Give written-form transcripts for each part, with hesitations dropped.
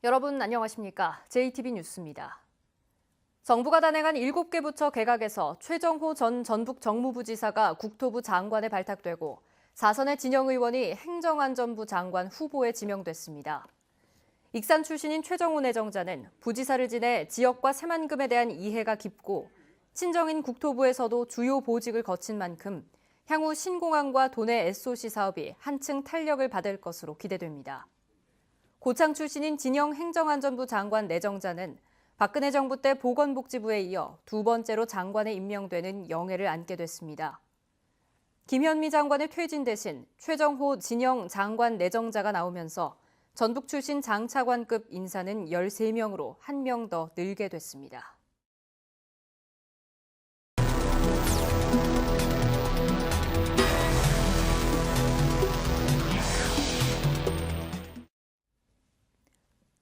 여러분 안녕하십니까? JTB 뉴스입니다. 정부가 단행한 7개 부처 개각에서 최정호 전 전북 정무부지사가 국토부 장관에 발탁되고 4선의 진영 의원이 행정안전부 장관 후보에 지명됐습니다. 익산 출신인 최정호 내정자는 부지사를 지내 지역과 새만금에 대한 이해가 깊고 친정인 국토부에서도 주요 보직을 거친 만큼 향후 신공항과 도내 SOC 사업이 한층 탄력을 받을 것으로 기대됩니다. 고창 출신인 진영 행정안전부 장관 내정자는 박근혜 정부 때 보건복지부에 이어 두 번째로 장관에 임명되는 영예를 안게 됐습니다. 김현미 장관의 퇴진 대신 최정호 진영 장관 내정자가 나오면서 전북 출신 장차관급 인사는 13명으로 1명 더 늘게 됐습니다.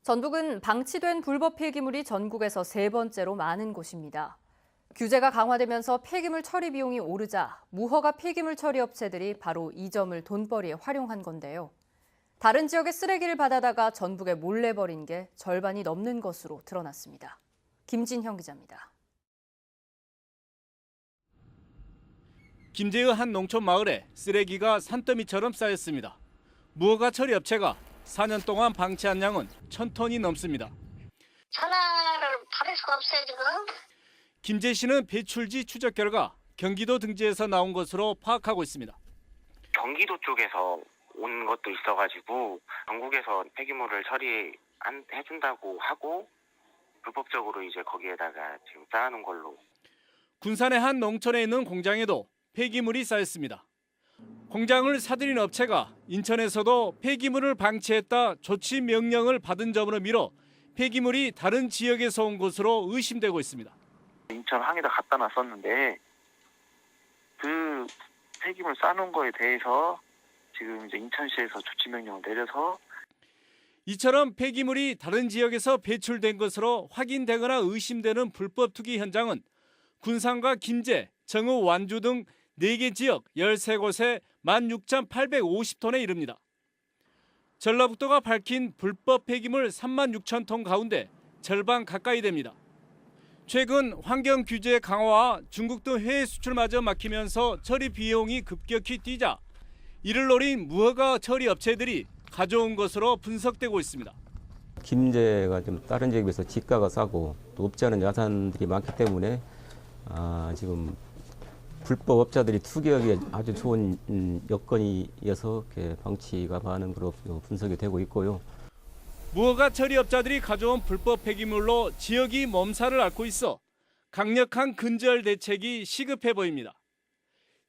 전북은 방치된 불법 폐기물이 전국에서 세 번째로 많은 곳입니다. 규제가 강화되면서 폐기물 처리 비용이 오르자 무허가 폐기물 처리 업체들이 바로 이 점을 돈벌이에 활용한 건데요. 다른 지역의 쓰레기를 받아다가 전북에 몰래 버린 게 절반이 넘는 것으로 드러났습니다. 김진형 기자입니다. 김제의 한 농촌 마을에 쓰레기가 산더미처럼 쌓였습니다. 무허가 처리 업체가 4년 동안 방치한 양은 1,000톤이 넘습니다. 전화를 받을 수가 없어요, 지금. 김제시는 배출지 추적 결과 경기도 등지에서 나온 것으로 파악하고 있습니다. 경기도 쪽에서 온 것도 있어가지고 전국에서 폐기물을 처리해준다고 하고 불법적으로 이제 거기에다가 지금 쌓아놓은 걸로. 군산의 한 농촌에 있는 공장에도 폐기물이 쌓였습니다. 공장을 사들인 업체가 인천에서도 폐기물을 방치했다 조치 명령을 받은 점으로 미뤄 폐기물이 다른 지역에서 온 것으로 의심되고 있습니다. 인천 항에다 갖다 놨었는데 그 폐기물 싸놓은 거에 대해서 지금 이제 인천시에서 조치 명령을 내려서 이처럼 폐기물이 다른 지역에서 배출된 것으로 확인되거나 의심되는 불법 투기 현장은 군산과 김제, 정읍, 완주 등 4개 지역 13곳에 16,850톤에 이릅니다. 전라북도가 밝힌 불법 폐기물 36,000톤 가운데 절반 가까이 됩니다. 최근 환경 규제 강화와 중국 등 해외 수출마저 막히면서 처리 비용이 급격히 뛰자 이를 노린 무허가 처리 업체들이 가져온 것으로 분석되고 있습니다. 김제가 좀 다른 지역에 비해서 지가가 싸고 또 없지 않은 야산들이 많기 때문에 지금 불법 업자들이 투기하기에 아주 좋은 여건이어서 방치가 많은 것으로 분석이 되고 있고요. 무허가 처리 업자들이 가져온 불법 폐기물로 지역이 몸살을 앓고 있어 강력한 근절 대책이 시급해 보입니다.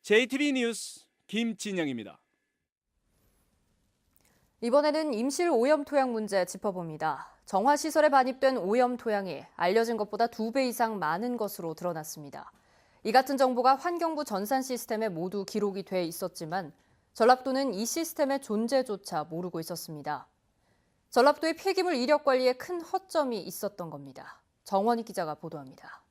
JTB 뉴스 김진영입니다. 이번에는 임실 오염 토양 문제 짚어봅니다. 정화시설에 반입된 오염 토양이 알려진 것보다 2배 이상 많은 것으로 드러났습니다. 이 같은 정보가 환경부 전산 시스템에 모두 기록이 돼 있었지만 전라북도는 이 시스템의 존재조차 모르고 있었습니다. 전라북도의 폐기물 이력 관리에 큰 허점이 있었던 겁니다. 정원희 기자가 보도합니다.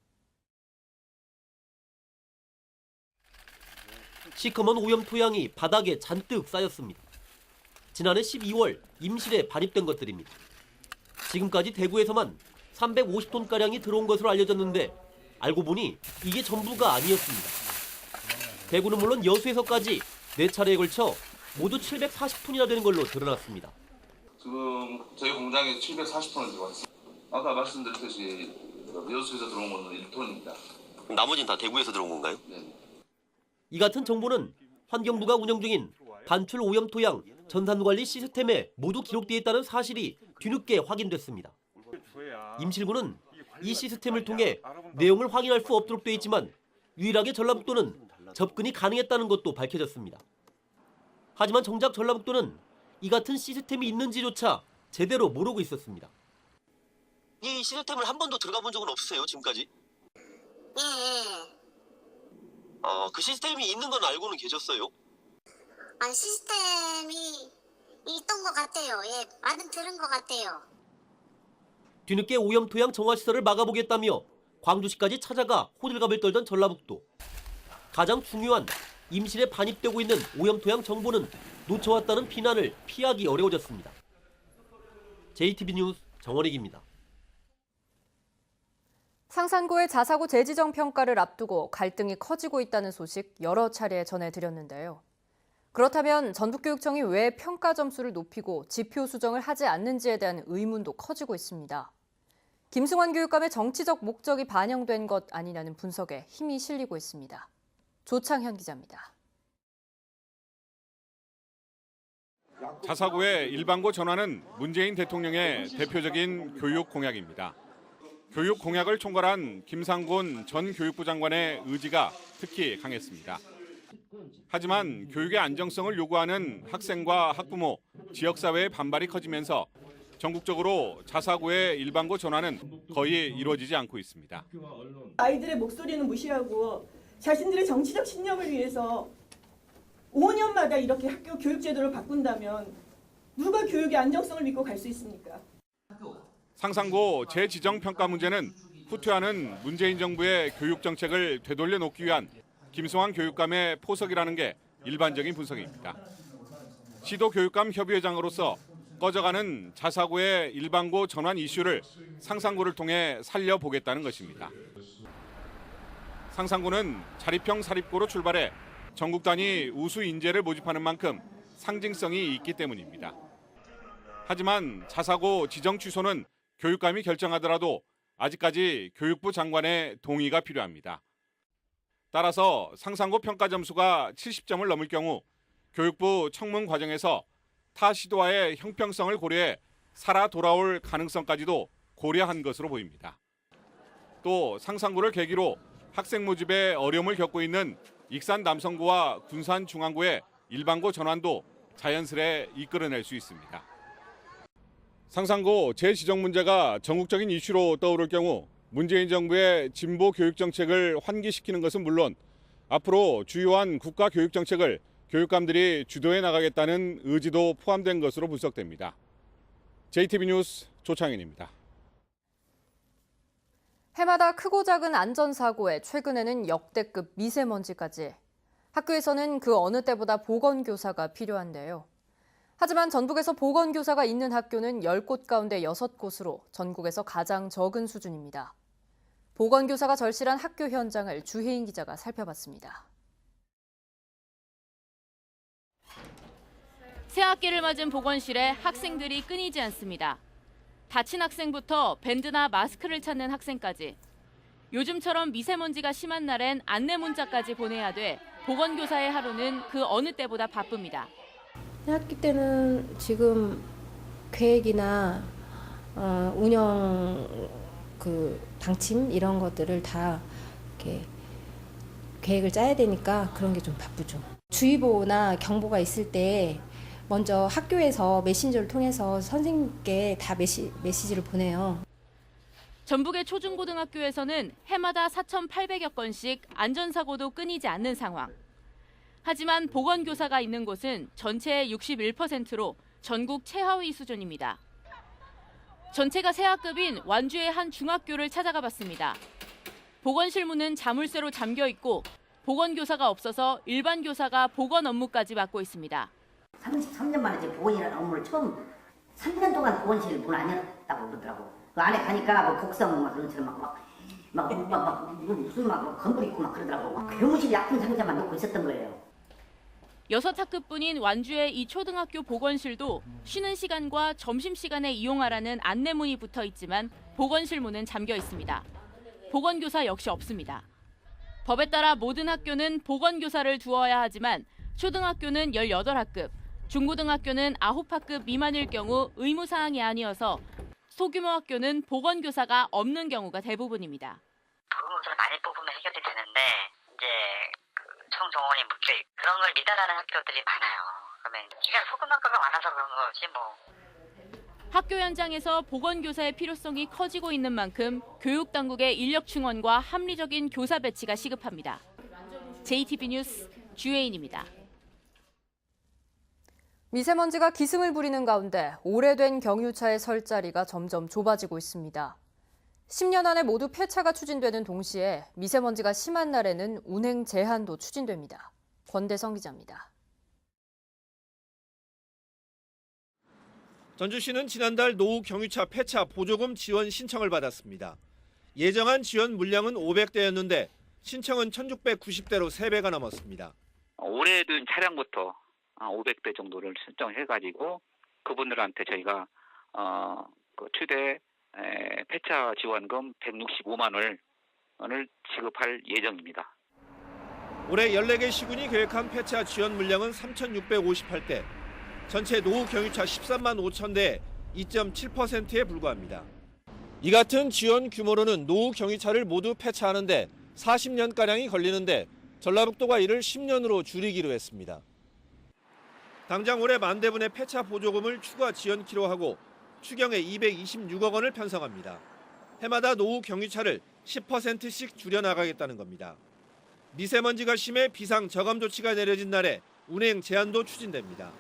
시커먼 오염 토양이 바닥에 잔뜩 쌓였습니다. 지난해 12월 임실에 반입된 것들입니다. 지금까지 대구에서만 350톤가량이 들어온 것으로 알려졌는데 알고 보니 이게 전부가 아니었습니다. 대구는 물론 여수에서까지 4차례에 걸쳐 모두 740톤이나 되는 걸로 드러났습니다. 지금 저희 공장에 740톤을 들어와 있습니다. 아까 말씀드렸듯이 여수에서 들어온 거는 1톤입니다. 나머지는 다 대구에서 들어온 건가요? 네. 이 같은 정보는 환경부가 운영 중인 반출 오염 토양 전산관리 시스템에 모두 기록되어 있다는 사실이 뒤늦게 확인됐습니다. 임실구는 이 시스템을 통해 내용을 확인할 수 없도록 되어 있지만 유일하게 전라북도는 접근이 가능했다는 것도 밝혀졌습니다. 하지만 정작 전라북도는 이 같은 시스템이 있는지조차 제대로 모르고 있었습니다. 이 시스템을 한 번도 들어가 본 적은 없으세요, 지금까지? 예. 그 시스템이 있는 건 알고는 계셨어요? 아니, 시스템이 있던 것 같아요. 예, 많은 들은 것 같아요. 뒤늦게 오염 토양 정화시설을 막아보겠다며 광주시까지 찾아가 호들갑을 떨던 전라북도. 가장 중요한 임실에 반입되고 있는 오염 토양 정보는 놓쳐왔다는 비난을 피하기 어려워졌습니다. JTB 뉴스 정원익입니다. 상산고의 자사고 재지정 평가를 앞두고 갈등이 커지고 있다는 소식 여러 차례 전해드렸는데요. 그렇다면 전북교육청이 왜 평가 점수를 높이고 지표 수정을 하지 않는지에 대한 의문도 커지고 있습니다. 김승환 교육감의 정치적 목적이 반영된 것 아니냐는 분석에 힘이 실리고 있습니다. 조창현 기자입니다. 자사고의 일반고 전환은 문재인 대통령의 대표적인 교육 공약입니다. 교육 공약을 총괄한 김상곤 전 교육부 장관의 의지가 특히 강했습니다. 하지만 교육의 안정성을 요구하는 학생과 학부모, 지역사회의 반발이 커지면서 전국적으로 자사고의 일반고 전환은 거의 이루어지지 않고 있습니다. 아이들의 목소리는 무시하고 자신들의 정치적 신념을 위해서 5년마다 이렇게 학교 교육 제도를 바꾼다면 누가 교육의 안정성을 믿고 갈 수 있습니까? 상산고 재지정 평가 문제는 후퇴하는 문재인 정부의 교육 정책을 되돌려 놓기 위한 김승환 교육감의 포석이라는 게 일반적인 분석입니다. 시도 교육감 협의회장으로서 꺼져가는 자사고의 일반고 전환 이슈를 상산고를 통해 살려보겠다는 것입니다. 상산고는 자립형 사립고로 출발해 전국 단위 우수 인재를 모집하는 만큼 상징성이 있기 때문입니다. 하지만 자사고 지정 취소는 교육감이 결정하더라도 아직까지 교육부 장관의 동의가 필요합니다. 따라서 상산고 평가 점수가 70점을 넘을 경우 교육부 청문 과정에서 타 시도와의 형평성을 고려해 살아 돌아올 가능성까지도 고려한 것으로 보입니다. 또 상산고를 계기로 학생 모집에 어려움을 겪고 있는 익산 남성고와 군산 중앙고의 일반고 전환도 자연스레 이끌어낼 수 있습니다. 상산고 재지정 문제가 전국적인 이슈로 떠오를 경우 문재인 정부의 진보 교육 정책을 환기시키는 것은 물론 앞으로 주요한 국가 교육 정책을 교육감들이 주도해 나가겠다는 의지도 포함된 것으로 분석됩니다. JTB 뉴스 조창현입니다. 해마다 크고 작은 안전사고에 최근에는 역대급 미세먼지까지. 학교에서는 그 어느 때보다 보건교사가 필요한데요. 하지만 전북에서 보건교사가 있는 학교는 10곳 가운데 6곳으로 전국에서 가장 적은 수준입니다. 보건교사가 절실한 학교 현장을 주혜인 기자가 살펴봤습니다. 새학기를 맞은 보건실에 학생들이 끊이지 않습니다. 다친 학생부터 밴드나 마스크를 찾는 학생까지. 요즘처럼 미세먼지가 심한 날엔 안내 문자까지 보내야 돼 보건교사의 하루는 그 어느 때보다 바쁩니다. 새학기 때는 지금 계획이나 운영 방침 이런 것들을 다 이렇게 계획을 짜야 되니까 그런 게 좀 바쁘죠. 주의보나 경보가 있을 때 먼저 학교에서 메신저를 통해서 선생님께 다 메시지를 보내요. 전북의 초중고등학교에서는 해마다 4,800여 건씩 안전사고도 끊이지 않는 상황. 하지만 보건교사가 있는 곳은 전체의 61%로 전국 최하위 수준입니다. 전체가 새학급인 완주의 한 중학교를 찾아가 봤습니다. 보건실 문은 자물쇠로 잠겨 있고 보건교사가 없어서 일반 교사가 보건 업무까지 맡고 있습니다. 33년 만에 이제 보건이라는 업무를 처음 3년 동안 보건실 문 안 열었다고 그러더라고. 그 안에 가니까 뭐 곡성 막 그런 것처럼 무슨 건물 있고 막 그러더라고. 교무실 약품 상자만 놓고 있었던 거예요. 6학급뿐인 완주의 이 초등학교 보건실도 쉬는 시간과 점심시간에 이용하라는 안내문이 붙어 있지만 보건실 문은 잠겨 있습니다. 보건교사 역시 없습니다. 법에 따라 모든 학교는 보건교사를 두어야 하지만 초등학교는 18학급, 중고등학교는 9학급 미만일 경우 의무사항이 아니어서 소규모 학교는 보건교사가 없는 경우가 대부분입니다. 보건교사를 많이 뽑으면 해결이 되는데 이제 청정원이 묶여있고 그런 걸 미달하는 학교들이 많아요. 그러면 기간 소금학교가 많아서 그런 거지 뭐. 학교 현장에서 보건교사의 필요성이 커지고 있는 만큼 교육당국의 인력 충원과 합리적인 교사 배치가 시급합니다. JTB 뉴스 주혜인입니다. 미세먼지가 기승을 부리는 가운데 오래된 경유차의 설 자리가 점점 좁아지고 있습니다. 10년 안에 모두 폐차가 추진되는 동시에 미세먼지가 심한 날에는 운행 제한도 추진됩니다. 권대성 기자입니다. 전주시는 지난달 노후 경유차 폐차 보조금 지원 신청을 받았습니다. 예정한 지원 물량은 500대였는데 신청은 1690대로 3배가 넘었습니다. 오래된 차량부터 500대 정도를 신청해가지고 그분들한테 저희가 최대 폐차 지원금 165만 원을 지급할 예정입니다. 올해 14개 시군이 계획한 폐차 지원 물량은 3,658대, 전체 노후 경유차 13만 5천 대의 2.7%에 불과합니다. 이 같은 지원 규모로는 노후 경유차를 모두 폐차하는데 40년가량이 걸리는데 전라북도가 이를 10년으로 줄이기로 했습니다. 당장 올해 10,000대분의 폐차 보조금을 추가 지원키로 하고 추경에 226억 원을 편성합니다. 해마다 노후 경유차를 10%씩 줄여나가겠다는 겁니다. 미세먼지가 심해 비상 저감 조치가 내려진 날에 운행 제한도 추진됩니다.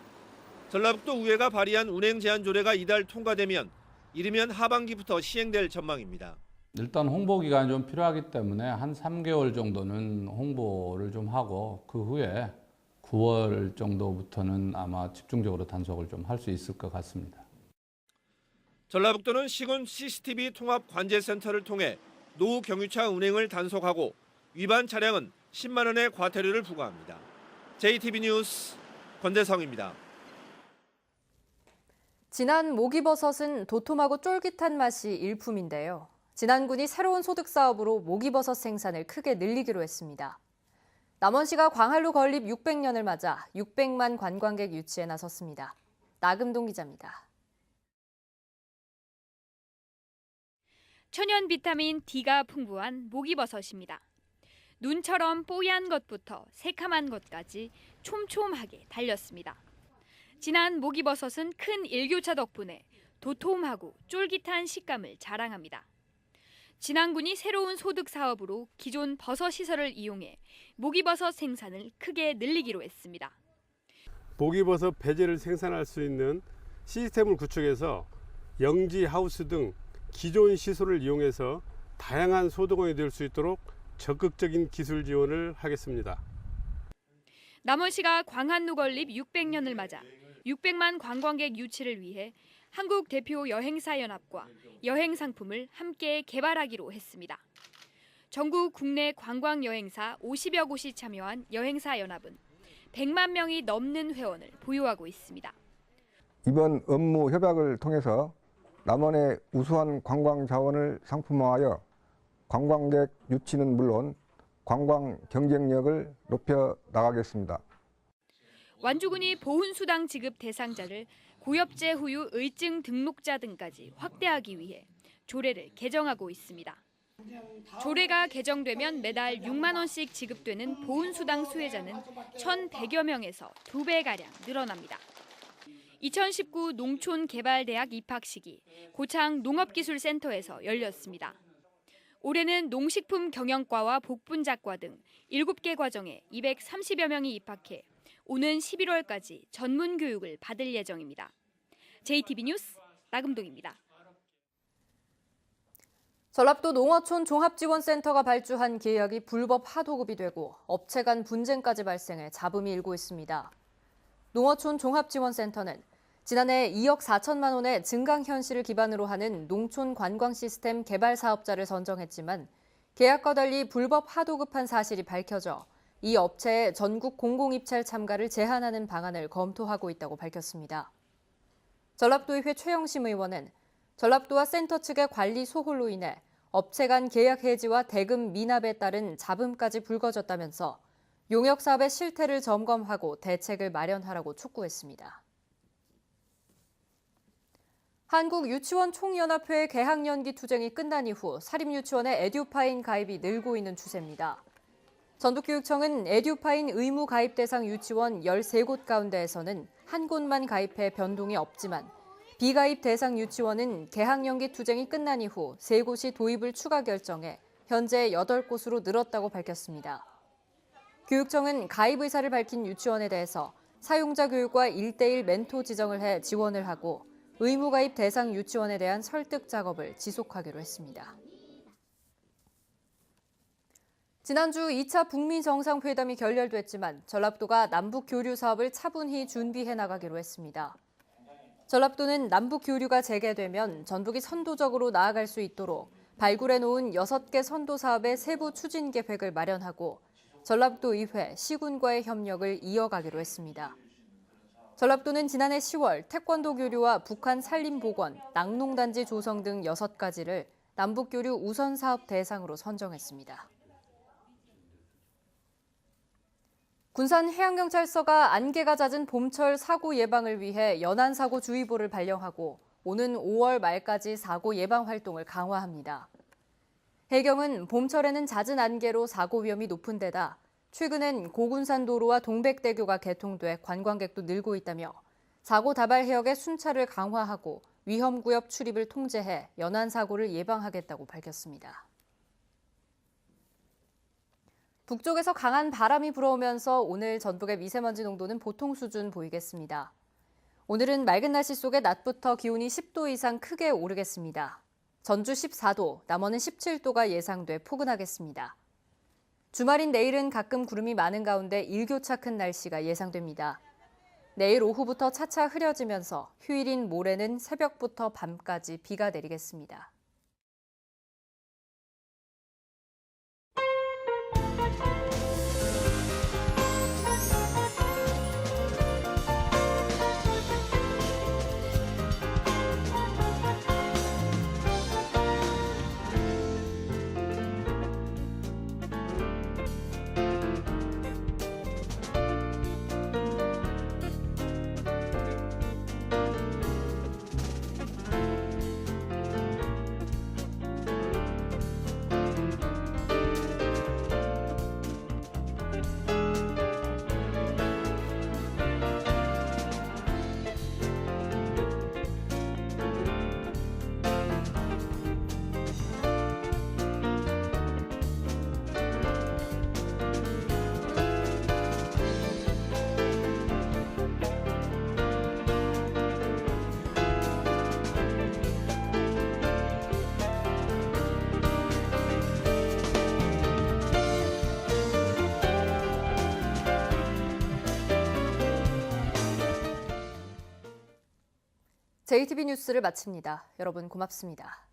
전라북도 의회가 발의한 운행 제한 조례가 이달 통과되면 이르면 하반기부터 시행될 전망입니다. 일단 홍보 기간이 좀 필요하기 때문에 한 3개월 정도는 홍보를 좀 하고 그 후에 9월 정도부터는 아마 집중적으로 단속을 좀 할 수 있을 것 같습니다. 전라북도는 시군 CCTV 통합 관제센터를 통해 노후 경유차 운행을 단속하고 위반 차량은 10만 원의 과태료를 부과합니다. JTB 뉴스 권대성입니다. 진한 목이버섯은 도톰하고 쫄깃한 맛이 일품인데요. 진안군이 새로운 소득 사업으로 목이버섯 생산을 크게 늘리기로 했습니다. 남원시가 광활루 건립 600년을 맞아 600만 관광객 유치에 나섰습니다. 나금동 기자입니다. 천연 비타민 D가 풍부한 목이버섯입니다. 눈처럼 뽀얀 것부터 새카만 것까지 촘촘하게 달렸습니다. 진한 목이버섯은 큰 일교차 덕분에 도톰하고 쫄깃한 식감을 자랑합니다. 진안군이 새로운 소득 사업으로 기존 버섯 시설을 이용해 목이버섯 생산을 크게 늘리기로 했습니다. 목이버섯 배재를 생산할 수 있는 시스템을 구축해서 영지 하우스 등 기존 시설을 이용해서 다양한 소득원이 될 수 있도록 적극적인 기술 지원을 하겠습니다. 남원시가 광안루 건립 600년을 맞아 600만 관광객 유치를 위해 한국 대표 여행사연합과 여행상품을 함께 개발하기로 했습니다. 전국 국내 관광여행사 50여 곳이 참여한 여행사연합은 100만 명이 넘는 회원을 보유하고 있습니다. 이번 업무 협약을 통해서 남원의 우수한 관광 자원을 상품화하여 관광객 유치는 물론 관광 경쟁력을 높여 나가겠습니다. 완주군이 보훈수당 지급 대상자를 고엽제 후유 의증 등록자 등까지 확대하기 위해 조례를 개정하고 있습니다. 조례가 개정되면 매달 6만 원씩 지급되는 보훈수당 수혜자는 1,100여 명에서 2배가량 늘어납니다. 2019 농촌개발대학 입학식이 고창 농업기술센터에서 열렸습니다. 올해는 농식품 경영과와 복분작과 등 7개 과정에 230여 명이 입학해 오는 11월까지 전문 교육을 받을 예정입니다. JTB 뉴스 나금동입니다. 전라북도 농어촌 종합지원센터가 발주한 계약이 불법 하도급이 되고 업체 간 분쟁까지 발생해 잡음이 일고 있습니다. 농어촌 종합지원센터는 지난해 2억 4천만 원의 증강 현실을 기반으로 하는 농촌 관광 시스템 개발 사업자를 선정했지만 계약과 달리 불법 하도급한 사실이 밝혀져 이 업체의 전국 공공입찰 참가를 제한하는 방안을 검토하고 있다고 밝혔습니다. 전라북도의회 최영심 의원은 전라북도와 센터 측의 관리 소홀로 인해 업체 간 계약 해지와 대금 미납에 따른 잡음까지 불거졌다면서 용역 사업의 실태를 점검하고 대책을 마련하라고 촉구했습니다. 한국유치원총연합회 개학연기 투쟁이 끝난 이후 사립유치원의 에듀파인 가입이 늘고 있는 추세입니다. 전북교육청은 에듀파인 의무 가입 대상 유치원 13곳 가운데에서는 한 곳만 가입해 변동이 없지만 비가입 대상 유치원은 개학연기 투쟁이 끝난 이후 3곳이 도입을 추가 결정해 현재 8곳으로 늘었다고 밝혔습니다. 교육청은 가입 의사를 밝힌 유치원에 대해서 사용자 교육과 1:1 멘토 지정을 해 지원을 하고 의무 가입 대상 유치원에 대한 설득 작업을 지속하기로 했습니다. 지난주 2차 북미 정상회담이 결렬됐지만 전라북도가 남북 교류 사업을 차분히 준비해 나가기로 했습니다. 전라북도는 남북 교류가 재개되면 전북이 선도적으로 나아갈 수 있도록 발굴해놓은 6개 선도 사업의 세부 추진 계획을 마련하고 전라북도 의회, 시군과의 협력을 이어가기로 했습니다. 전라북도는 지난해 10월 태권도 교류와 북한 산림복원, 낙농단지 조성 등 6가지를 남북교류 우선 사업 대상으로 선정했습니다. 군산해양경찰서가 안개가 잦은 봄철 사고 예방을 위해 연안사고주의보를 발령하고 오는 5월 말까지 사고 예방 활동을 강화합니다. 해경은 봄철에는 잦은 안개로 사고 위험이 높은 데다 최근엔 고군산도로와 동백대교가 개통돼 관광객도 늘고 있다며 사고 다발 해역의 순찰을 강화하고 위험구역 출입을 통제해 연안사고를 예방하겠다고 밝혔습니다. 북쪽에서 강한 바람이 불어오면서 오늘 전북의 미세먼지 농도는 보통 수준 보이겠습니다. 오늘은 맑은 날씨 속에 낮부터 기온이 10도 이상 크게 오르겠습니다. 전주 14도, 남원은 17도가 예상돼 포근하겠습니다. 주말인 내일은 가끔 구름이 많은 가운데 일교차 큰 날씨가 예상됩니다. 내일 오후부터 차차 흐려지면서 휴일인 모레는 새벽부터 밤까지 비가 내리겠습니다. JTB 뉴스를 마칩니다. 여러분 고맙습니다.